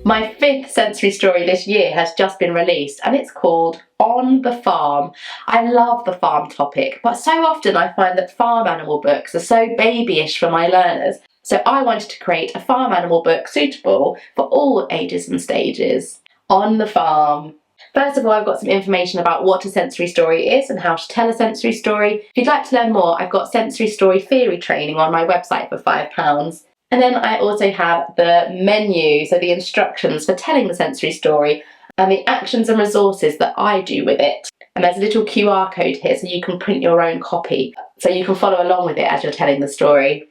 My 5th sensory story this year has just been released and it's called On the Farm. I love the farm topic, but so often I find that farm animal books are so babyish for my learners. So I wanted to create a farm animal book suitable for all ages and stages. On the Farm. First of all, I've got some information about what a sensory story is and how to tell a sensory story. If you'd like to learn more, I've got sensory story theory training on my website for £5. And then I also have the menu, so the instructions for telling the sensory story and the actions and resources that I do with it. And there's a little QR code here so you can print your own copy, so you can follow along with it as you're telling the story.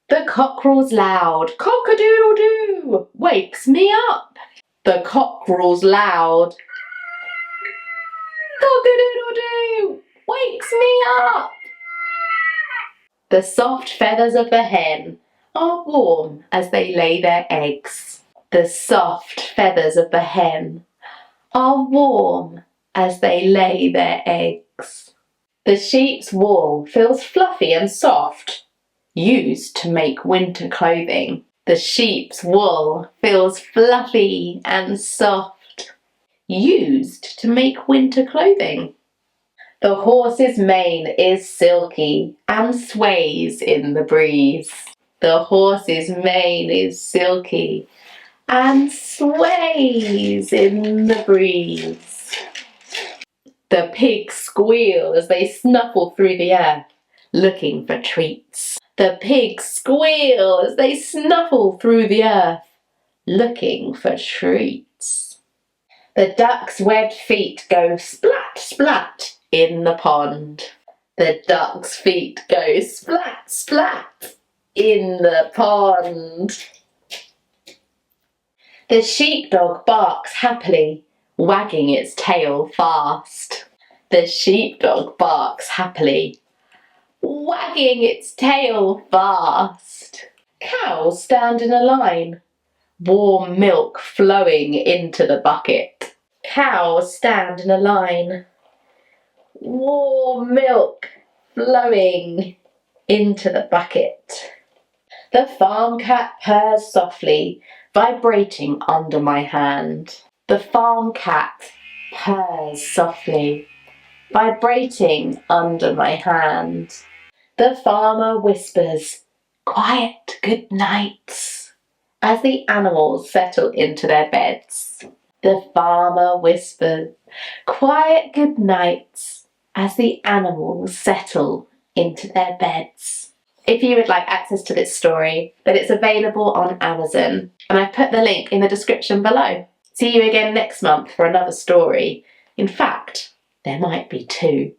The cockerel's loud, cock-a-doodle-doo, wakes me up. The cockerel's loud, cock-a-doodle-doo, wakes me up. The soft feathers of the hen are warm as they lay their eggs. The soft feathers of the hen are warm as they lay their eggs. The sheep's wool feels fluffy and soft, used to make winter clothing. The sheep's wool feels fluffy and soft, used to make winter clothing. The horse's mane is silky and sways in the breeze. The horse's mane is silky and sways in the breeze. The pigs squeal as they snuffle through the earth, looking for treats. The pigs squeal as they snuffle through the earth, looking for treats. The duck's webbed feet go splat, splat in the pond. The duck's feet go splat, splat in the pond. The sheepdog barks happily, wagging its tail fast. The sheepdog barks happily, wagging its tail fast. Cows stand in a line, warm milk flowing into the bucket. Cows stand in a line, warm milk flowing into the bucket. The farm cat purrs softly, vibrating under my hand. The farm cat purrs softly, vibrating under my hand. The farmer whispers, quiet good nights, as the animals settle into their beds. The farmer whispers, quiet good nights, as the animals settle into their beds. If you would like access to this story, then it's available on Amazon, and I've put the link in the description below. See you again next month for another story. In fact, there might be 2.